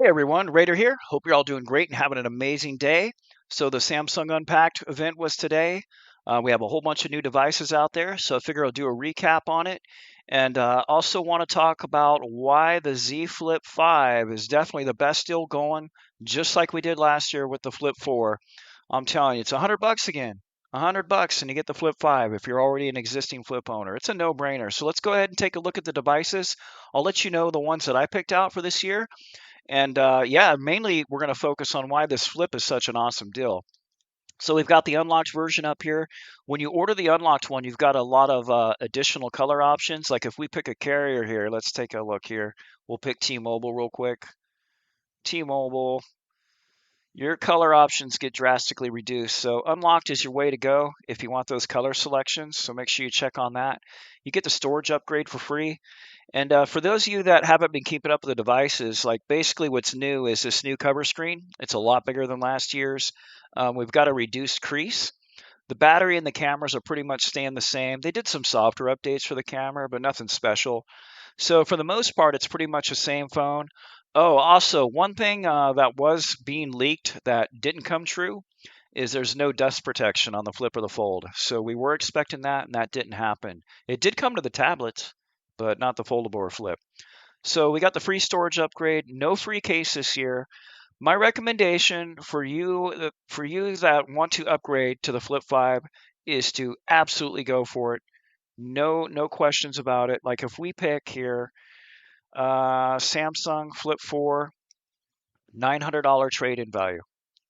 Hey everyone, Raider here. Hope you're all doing great and having an amazing day. So the Samsung Unpacked event was today. We have a whole bunch of new devices out there, so I figure I'll do a recap on it. And also want to talk about why the Z Flip 5 is definitely the best deal going, just like we did last year with the Flip 4. I'm telling you, it's $100 again. $100 and you get the Flip 5 if you're already an existing Flip owner. It's a no-brainer. So let's go ahead and take a look at the devices. I'll let you know the ones that I picked out for this year. And yeah, mainly we're going to focus on why this flip is such an awesome deal. So we've got the unlocked version up here. When you order the unlocked one, you've got a lot of additional color options. Like if we pick a carrier here, let's take a look here. We'll pick T-Mobile real quick. T-Mobile, your color options get drastically reduced. So unlocked is your way to go if you want those color selections. So make sure you check on that. You get the storage upgrade for free. And for those of you that haven't been keeping up with the devices, like basically what's new is this new cover screen. It's a lot bigger than last year's. We've got a reduced crease. The battery and the cameras are pretty much staying the same. They did some software updates for the camera, but nothing special. So for the most part, it's pretty much the same phone. Oh, also, one thing that was being leaked that didn't come true is there's no dust protection on the Flip or the Fold. So we were expecting that, and that didn't happen. It did come to the tablets, but not the foldable or Flip. So we got the free storage upgrade, no free case this year. My recommendation for you that want to upgrade to the Flip 5 is to absolutely go for it. No questions about it. Like if we pick here Samsung Flip 4, $900 trade-in value,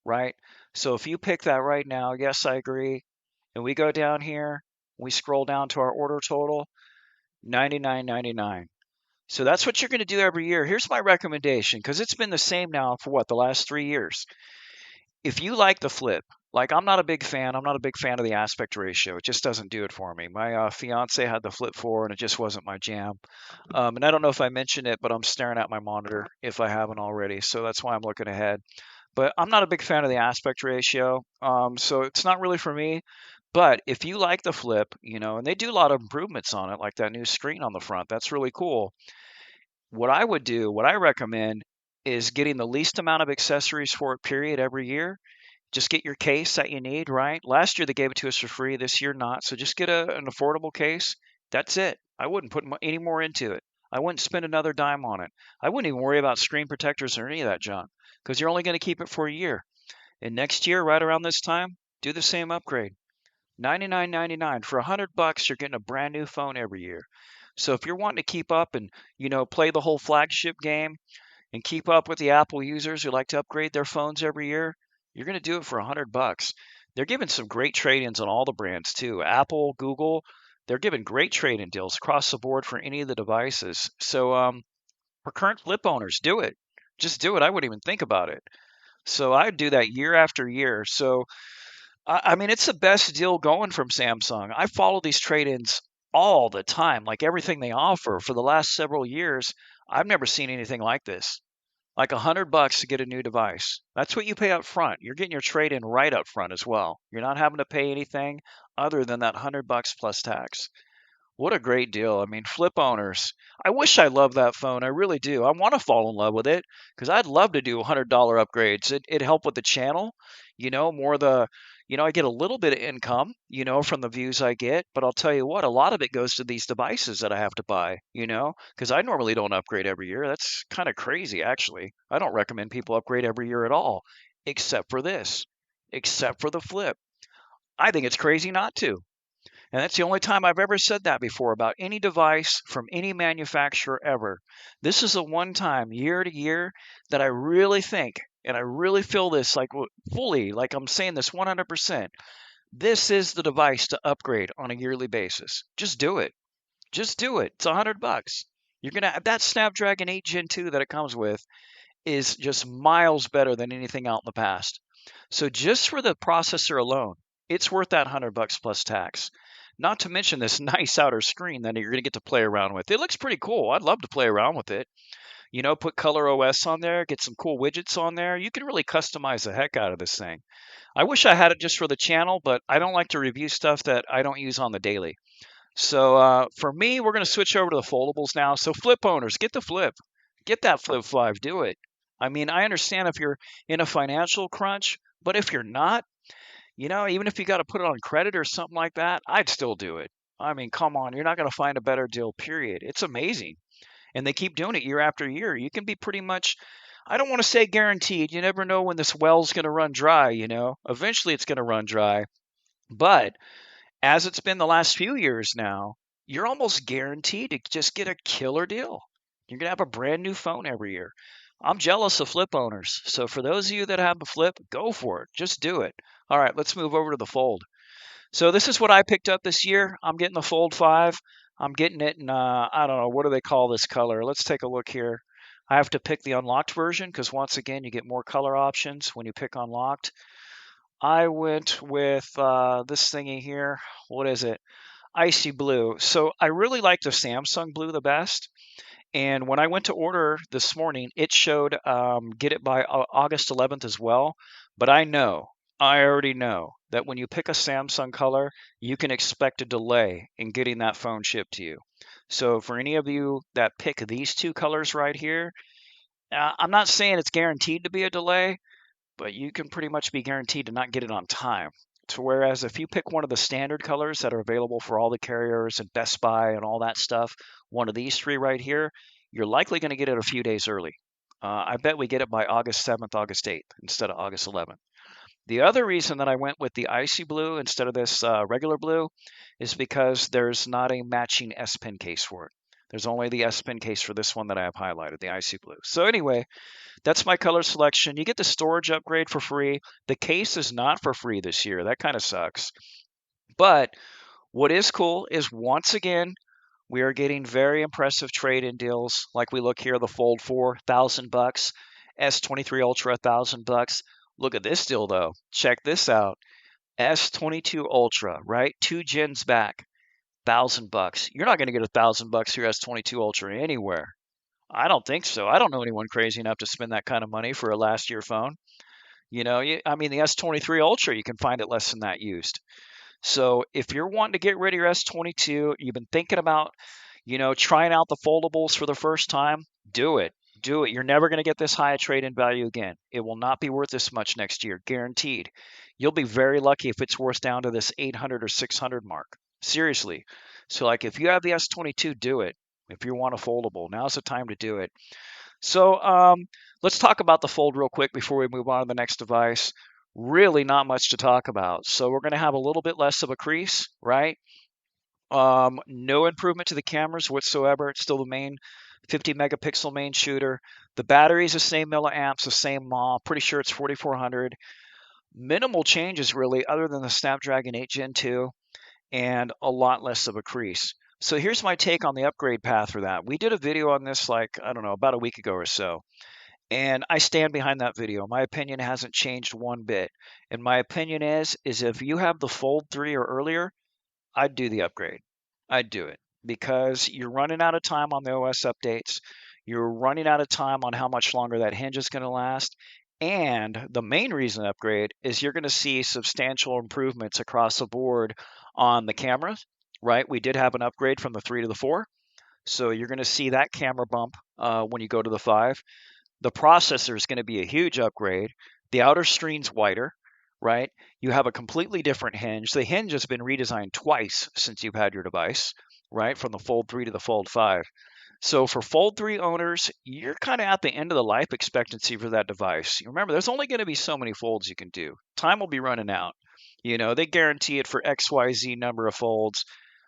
right? So if you pick that right now, yes, I agree. And we go down here, we scroll down to our order total, 99.99. So that's what you're going to do every year. Here's my recommendation because it's been the same now for what, the last 3 years. If you like the Flip, like I'm not a big fan. I'm not a big fan of the aspect ratio. It just doesn't do it for me. My fiance had the Flip 4 and it just wasn't my jam. And I don't know if I mentioned it, but I'm staring at my monitor if I haven't already. So that's why I'm looking ahead. But I'm not a big fan of the aspect ratio. So it's not really for me. But if you like the Flip, and they do a lot of improvements on it, like that new screen on the front, that's really cool. What I would do, what I recommend is getting the least amount of accessories for it, period, every year. Just get your case that you need, right? Last year they gave it to us for free. This year not. So just get an affordable case. That's it. I wouldn't put any more into it. I wouldn't spend another dime on it. I wouldn't even worry about screen protectors or any of that junk because you're only going to keep it for a year. And next year, right around this time, do the same upgrade. 99.99 for $100. You're getting a brand new phone every year. So if you're wanting to keep up and play the whole flagship game and keep up with the Apple users who like to upgrade their phones every year, you're going to do it for $100. They're giving some great trade-ins on all the brands too. Apple, Google, they're giving great trade-in deals across the board for any of the devices. So for current Flip owners, do it. Just do it. I wouldn't even think about it. So I do that year after year. So I mean, it's the best deal going from Samsung. I follow these trade-ins all the time, like everything they offer for the last several years. I've never seen anything like this. Like $100 to get a new device. That's what you pay up front. You're getting your trade-in right up front as well. You're not having to pay anything other than that $100 plus tax. What a great deal. I mean, Flip owners. I wish I loved that phone. I really do. I want to fall in love with it because I'd love to do $100 upgrades. It'd help with the channel, more the, I get a little bit of income, from the views I get. But I'll tell you what, a lot of it goes to these devices that I have to buy, because I normally don't upgrade every year. That's kind of crazy, actually. I don't recommend people upgrade every year at all, except for this, except for the Flip. I think it's crazy not to. And that's the only time I've ever said that before about any device from any manufacturer ever. This is the one time year to year that I really think, and I really feel this like fully, like I'm saying this 100%. This is the device to upgrade on a yearly basis. Just do it. Just do it. It's $100. You're gonna that Snapdragon 8 Gen 2 that it comes with is just miles better than anything out in the past. So just for the processor alone, it's worth that $100 plus tax. Not to mention this nice outer screen that you're going to get to play around with. It looks pretty cool. I'd love to play around with it. Put Color OS on there, get some cool widgets on there. You can really customize the heck out of this thing. I wish I had it just for the channel, but I don't like to review stuff that I don't use on the daily. So for me, we're going to switch over to the foldables now. So Flip owners, get the Flip. Get that Flip 5. Do it. I mean, I understand if you're in a financial crunch, but if you're not, even if you got to put it on credit or something like that, I'd still do it. I mean, come on, you're not going to find a better deal, period. It's amazing. And they keep doing it year after year. You can be pretty much, I don't want to say guaranteed. You never know when this well's going to run dry. Eventually it's going to run dry. But as it's been the last few years now, you're almost guaranteed to just get a killer deal. You're going to have a brand new phone every year. I'm jealous of flip owners. So for those of you that have a flip, go for it. Just do it. All right, let's move over to the fold. So this is what I picked up this year. I'm getting the Fold 5. I'm getting it in, I don't know, what do they call this color? Let's take a look here. I have to pick the unlocked version because once again, you get more color options when you pick unlocked. I went with this thingy here. What is it? Icy blue. So I really like the Samsung blue the best. And when I went to order this morning, it showed get it by August 11th as well. But I already know that when you pick a Samsung color, you can expect a delay in getting that phone shipped to you. So for any of you that pick these two colors right here, I'm not saying it's guaranteed to be a delay, but you can pretty much be guaranteed to not get it on time. So whereas if you pick one of the standard colors that are available for all the carriers and Best Buy and all that stuff, one of these three right here, you're likely going to get it a few days early. I bet we get it by August 7th, August 8th instead of August 11th. The other reason that I went with the icy blue instead of this regular blue is because there's not a matching S Pen case for it. There's only the S Pen case for this one that I have highlighted, the icy blue. So anyway, that's my color selection. You get the storage upgrade for free. The case is not for free this year. That kind of sucks. But what is cool is once again, we are getting very impressive trade-in deals. Like we look here, the Fold 4, $1,000, S23 Ultra, $1,000. Look at this deal though. Check this out. S22 Ultra, right? 2 gens back, $1,000. You're not going to get $1,000 for your S22 Ultra anywhere. I don't think so. I don't know anyone crazy enough to spend that kind of money for a last year phone. I mean, the S23 Ultra, you can find it less than that used. So if you're wanting to get rid of your S22, you've been thinking about, trying out the foldables for the first time, do it. Do it. You're never going to get this high a trade-in value again. It will not be worth this much next year, guaranteed. You'll be very lucky if it's worth down to this 800 or 600 mark. Seriously. So like if you have the S22, do it. If you want a foldable, now's the time to do it. So let's talk about the Fold real quick before we move on to the next device. Really not much to talk about. So we're going to have a little bit less of a crease, right? No improvement to the cameras whatsoever. It's still the main 50 megapixel main shooter. The battery is the same milliamps, the same mAh. Pretty sure it's 4400. Minimal changes really, other than the Snapdragon 8 Gen 2 and a lot less of a crease. So here's my take on the upgrade path for that. We did a video on this like, I don't know, about a week ago or so. And I stand behind that video. My opinion hasn't changed one bit. And my opinion is if you have the Fold 3 or earlier, I'd do the upgrade. I'd do it because you're running out of time on the OS updates. You're running out of time on how much longer that hinge is going to last. And the main reason to upgrade is you're going to see substantial improvements across the board on the cameras, right? We did have an upgrade from the 3 to the 4. So you're going to see that camera bump when you go to the 5. The processor is going to be a huge upgrade. The outer screen's wider, right? You have a completely different hinge. The hinge has been redesigned twice since you've had your device, right? From the Fold 3 to the Fold 5. So for Fold 3 owners, you're kind of at the end of the life expectancy for that device. Remember, there's only going to be so many folds you can do. Time will be running out. They guarantee it for XYZ number of folds,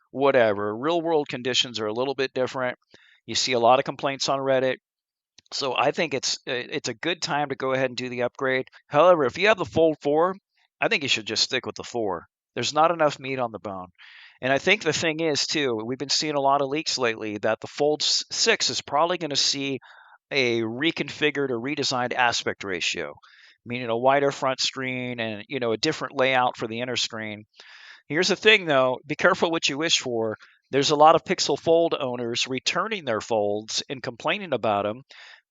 whatever. Real world conditions are a little bit different. You see a lot of complaints on Reddit. So I think it's a good time to go ahead and do the upgrade. However, if you have the Fold 4, I think you should just stick with the 4. There's not enough meat on the bone. And I think the thing is, too, we've been seeing a lot of leaks lately that the Fold 6 is probably going to see a reconfigured or redesigned aspect ratio, meaning a wider front screen and, a different layout for the inner screen. Here's the thing, though. Be careful what you wish for. There's a lot of Pixel Fold owners returning their folds and complaining about them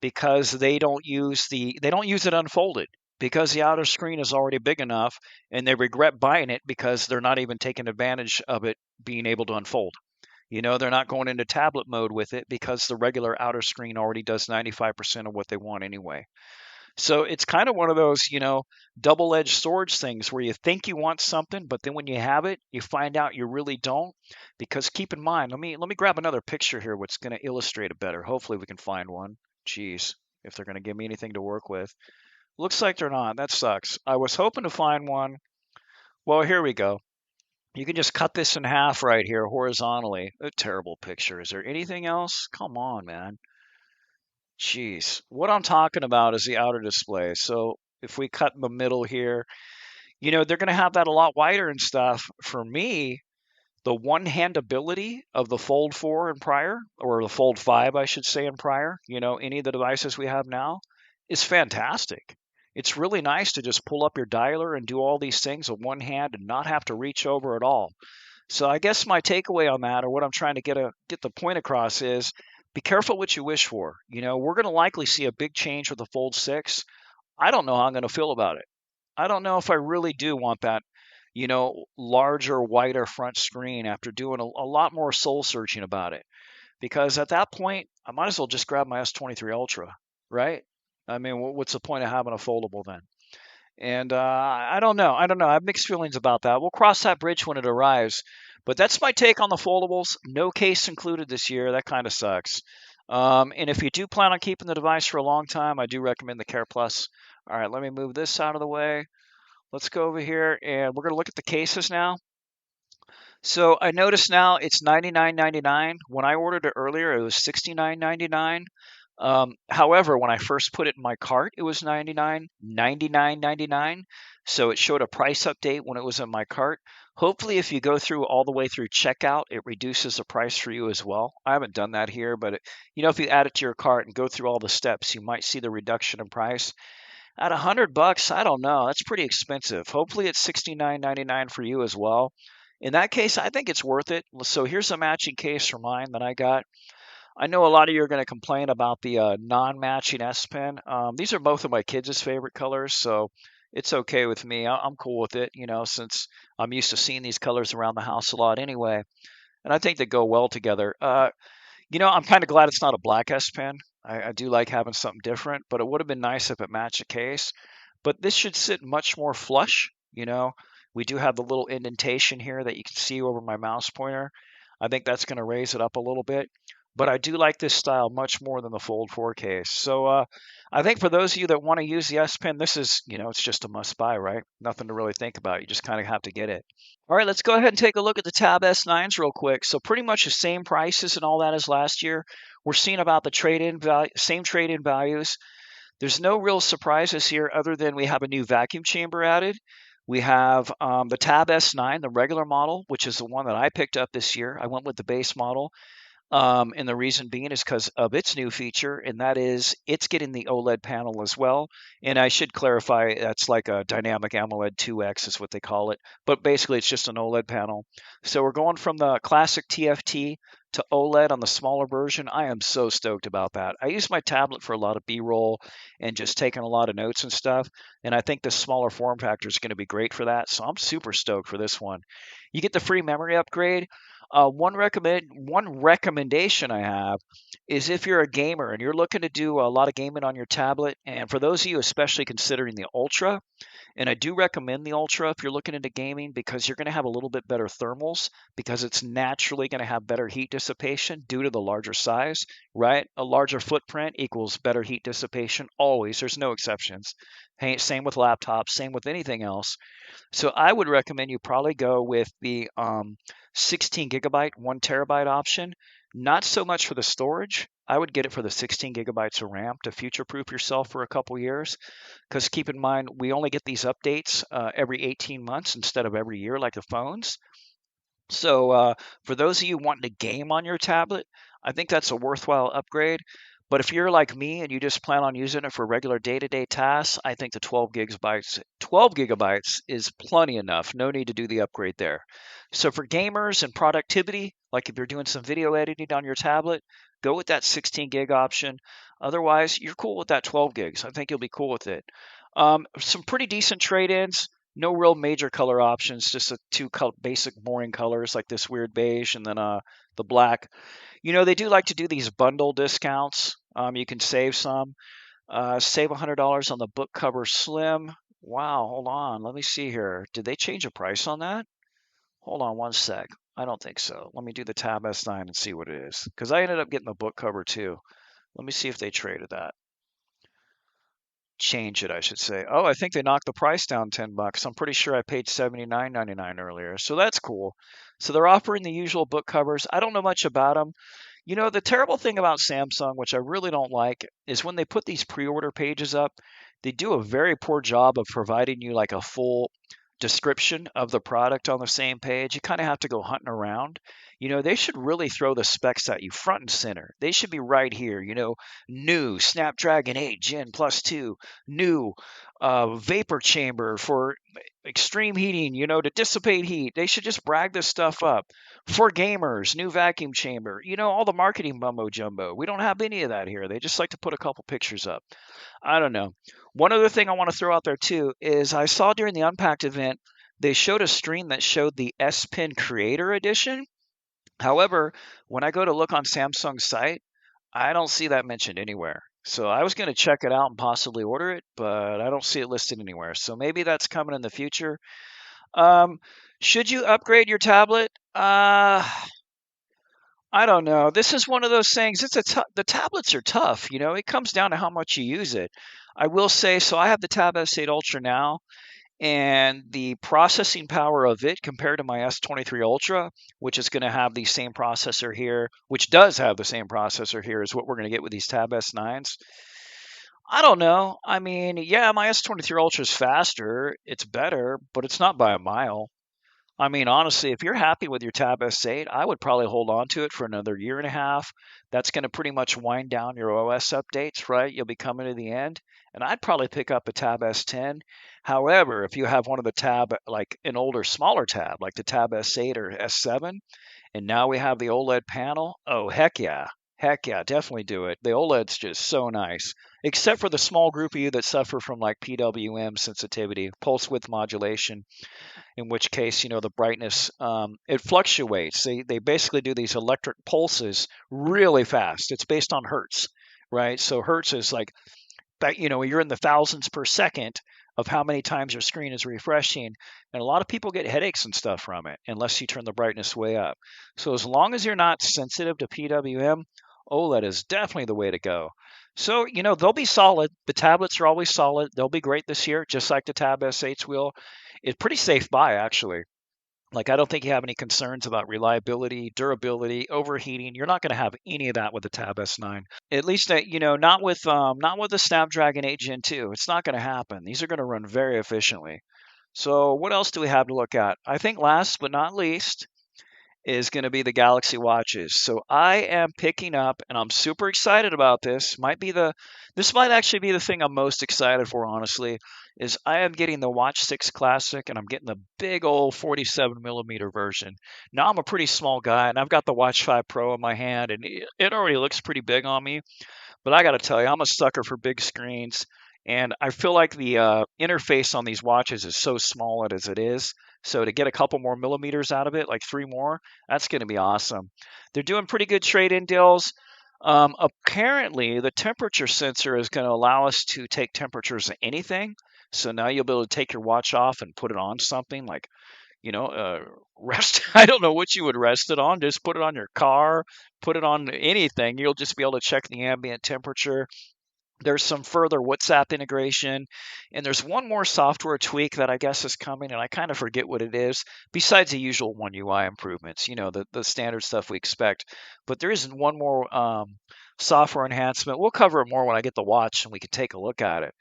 because they don't use it unfolded because the outer screen is already big enough, and they regret buying it because they're not even taking advantage of it being able to unfold. They're not going into tablet mode with it because the regular outer screen already does 95% of what they want anyway. So it's kind of one of those, double-edged swords things where you think you want something, but then when you have it, you find out you really don't. Because keep in mind, let me grab another picture here, what's going to illustrate it better. Hopefully we can find one. Jeez, if they're going to give me anything to work with. Looks like they're not. That sucks. I was hoping to find one. Well, here we go. You can just cut this in half right here horizontally. A terrible picture. Is there anything else? Come on, man. Jeez. What I'm talking about is the outer display. So if we cut in the middle here, they're going to have that a lot wider and stuff. For me, the one-hand ability of the Fold 4 and prior, or the Fold 5, I should say, and prior, any of the devices we have now, is fantastic. It's really nice to just pull up your dialer and do all these things with one hand and not have to reach over at all. So I guess my takeaway on that, or what I'm trying to get the point across, is be careful what you wish for. We're going to likely see a big change with the Fold 6. I don't know how I'm going to feel about it. I don't know if I really do want that, larger, wider front screen after doing a lot more soul searching about it. Because at that point, I might as well just grab my S23 Ultra, right? I mean, what's the point of having a foldable then? And I don't know. I don't know. I have mixed feelings about that. We'll cross that bridge when it arrives. But that's my take on the foldables. No case included this year. That kind of sucks. And if you do plan on keeping the device for a long time, I do recommend the Care Plus. All right, let me move this out of the way. Let's go over here and we're going to look at the cases now. So I notice now it's $99.99. When I ordered it earlier, it was $69.99. However, when I first put it in my cart, it was $99.99. So it showed a price update when it was in my cart. Hopefully, if you go through all the way through checkout, it reduces the price for you as well. I haven't done that here, but if you add it to your cart and go through all the steps, you might see the reduction in price. At $100, I don't know. That's pretty expensive. Hopefully, it's $69.99 for you as well. In that case, I think it's worth it. So here's a matching case for mine that I got. I know a lot of you are going to complain about the non-matching S Pen. These are both of my kids' favorite colors, so it's okay with me. I'm cool with it, since I'm used to seeing these colors around the house a lot anyway, and I think they go well together. I'm kind of glad it's not a black S Pen. I do like having something different, but it would have been nice if it matched the case. But this should sit much more flush. We do have the little indentation here that you can see over my mouse pointer. I think that's going to raise it up a little bit. But I do like this style much more than the Fold 4 case. So I think for those of you that want to use the S Pen, this is, it's just a must buy, right? Nothing to really think about. You just kind of have to get it. All right, let's go ahead and take a look at the Tab S9s real quick. So pretty much the same prices and all that as last year. We're seeing about the trade-in value, same trade-in values. There's no real surprises here other than we have a new vacuum chamber added. We have the Tab S9, the regular model, which is the one that I picked up this year. I went with the base model. And the reason being is because of its new feature, and that is it's getting the OLED panel as well. And I should clarify, that's like a dynamic AMOLED 2X is what they call it. But basically, it's just an OLED panel. So we're going from the classic TFT to OLED on the smaller version. I am so stoked about that. I use my tablet for a lot of B-roll and just taking a lot of notes and stuff. And I think this smaller form factor is going to be great for that. So I'm super stoked for this one. You get the free memory upgrade. One recommendation I have is if you're a gamer and you're looking to do a lot of gaming on your tablet, and for those of you especially considering the Ultra, and I do recommend the Ultra if you're looking into gaming because you're going to have a little bit better thermals because it's naturally going to have better heat dissipation due to the larger size, right? A larger footprint equals better heat dissipation always. There's no exceptions. Hey, same with laptops, same with anything else. So I would recommend you probably go with the 16 gigabyte, 1 terabyte option. Not so much for the storage. I would get it for the 16 gigabytes of RAM to future proof yourself for a couple years. Because keep in mind, we only get these updates every 18 months instead of every year like the phones. So for those of you wanting to game on your tablet, I think that's a worthwhile upgrade. But if you're like me and you just plan on using it for regular day-to-day tasks, I think the 12 gigabytes is plenty enough. No need to do the upgrade there. So for gamers and productivity, like if you're doing some video editing on your tablet, go with that 16 gig option. Otherwise, you're cool with that 12 gigs. I think you'll be cool with it. Some pretty decent trade-ins. No real major color options, just a two basic boring colors like this weird beige and then the black. They do like to do these bundle discounts. You can save some. Save $100 on the book cover slim. Wow, hold on. Let me see here. Did they change the price on that? Hold on one sec. I don't think so. Let me do the Tab S9 and see what it is. Because I ended up getting the book cover too. Let me see if they traded that. Change it, I should say. Oh, I think they knocked the price down $10. I'm pretty sure I paid $79.99 earlier. So that's cool. So they're offering the usual book covers. I don't know much about them. The terrible thing about Samsung, which I really don't like, is when they put these pre-order pages up, they do a very poor job of providing you like a full description of the product on the same page. You kind of have to go hunting around. They should really throw the specs at you front and center. They should be right here. New Snapdragon 8 Gen Plus 2, new vapor chamber for extreme heating, to dissipate heat. They should just brag this stuff up. For gamers, new vacuum chamber, all the marketing mumbo jumbo. We don't have any of that here. They just like to put a couple pictures up. I don't know. One other thing I want to throw out there too is I saw during the Unpacked event, they showed a screen that showed the S Pen Creator Edition. However, when I go to look on Samsung's site, I don't see that mentioned anywhere. So I was going to check it out and possibly order it, but I don't see it listed anywhere. So maybe that's coming in the future. Um, should you upgrade your tablet? I don't know. This is one of those things. The tablets are tough. It comes down to how much you use it. I will say, so I have the Tab S8 Ultra now, and the processing power of it compared to my S23 Ultra, which is going to have the same processor here, which does have the same processor here as what we're going to get with these Tab S9s. I don't know. I mean, yeah, my S23 Ultra is faster, it's better, but it's not by a mile. I mean, honestly, if you're happy with your Tab S8, I would probably hold on to it for another year and a half. That's going to pretty much wind down your OS updates, right? You'll be coming to the end. And I'd probably pick up a Tab S10. However, if you have one of the Tab, like an older, smaller Tab, like the Tab S8 or S7, and now we have the OLED panel, oh, heck yeah. Heck yeah, definitely do it. The OLED's just so nice, except for the small group of you that suffer from like PWM sensitivity, pulse width modulation, in which case, the brightness, it fluctuates. They basically do these electric pulses really fast. It's based on hertz, right? So hertz is like that, you're in the thousands per second of how many times your screen is refreshing. And a lot of people get headaches and stuff from it unless you turn the brightness way up. So as long as you're not sensitive to PWM, OLED is definitely the way to go. So, they'll be solid. The tablets are always solid. They'll be great this year, just like the Tab S8s will. It's pretty safe buy, actually. Like, I don't think you have any concerns about reliability, durability, overheating. You're not going to have any of that with the Tab S9. At least, not with the Snapdragon 8 Gen 2. It's not going to happen. These are going to run very efficiently. So, what else do we have to look at? I think last but not least is going to be the Galaxy Watches. So I am picking up, and I'm super excited about this. This might actually be the thing I'm most excited for, honestly, is I am getting the Watch 6 Classic, and I'm getting the big old 47 millimeter version. Now I'm a pretty small guy, and I've got the Watch 5 Pro in my hand, and it already looks pretty big on me. But I got to tell you, I'm a sucker for big screens. And I feel like the interface on these watches is so small as it is. So to get a couple more millimeters out of it, like 3 more, that's going to be awesome. They're doing pretty good trade-in deals. Apparently, the temperature sensor is going to allow us to take temperatures of anything. So now you'll be able to take your watch off and put it on something like, rest. I don't know what you would rest it on. Just put it on your car, put it on anything. You'll just be able to check the ambient temperature. There's some further WhatsApp integration, and there's one more software tweak that I guess is coming, and I kind of forget what it is, besides the usual One UI improvements, the standard stuff we expect. But there is one more software enhancement. We'll cover it more when I get the watch and we can take a look at it.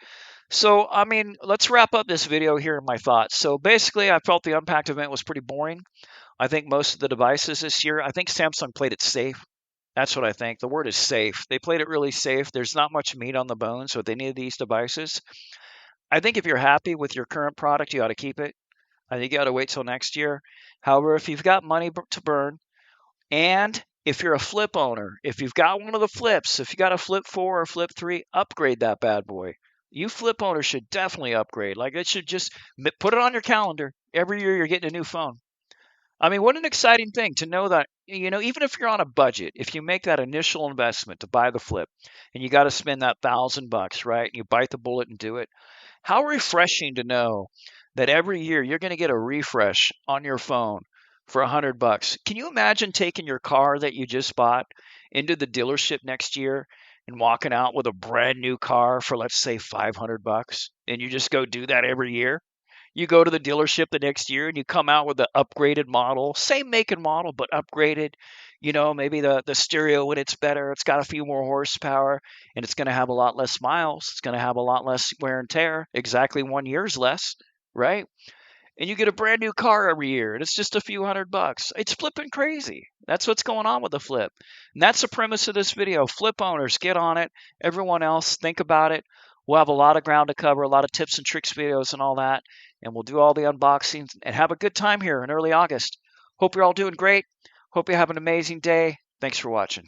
So, I mean, let's wrap up this video here in my thoughts. So basically, I felt the Unpacked event was pretty boring. I think most of the devices this year, I think Samsung played it safe. That's what I think. The word is safe. They played it really safe. There's not much meat on the bones with any of these devices. I think if you're happy with your current product, you ought to keep it. I think you ought to wait till next year. However, if you've got money to burn, and if you're a flip owner, if you've got one of the flips, if you got a flip 4 or flip 3, upgrade that bad boy. You flip owners should definitely upgrade. Like it should just put it on your calendar. Every year you're getting a new phone. I mean, what an exciting thing to know that, even if you're on a budget, if you make that initial investment to buy the flip and you got to spend that $1,000, right? And you bite the bullet and do it. How refreshing to know that every year you're going to get a refresh on your phone for $100. Can you imagine taking your car that you just bought into the dealership next year and walking out with a brand new car for, let's say, $500, and you just go do that every year? You go to the dealership the next year and you come out with the upgraded model, same make and model, but upgraded. Maybe the stereo when it's better, it's got a few more horsepower, and it's going to have a lot less miles. It's going to have a lot less wear and tear, exactly 1 year's less, right? And you get a brand new car every year, and it's just a few $100. It's flipping crazy. That's what's going on with the flip. And that's the premise of this video. Flip owners, get on it. Everyone else, think about it. We'll have a lot of ground to cover, a lot of tips and tricks videos and all that. And we'll do all the unboxings and have a good time here in early August. Hope you're all doing great. Hope you have an amazing day. Thanks for watching.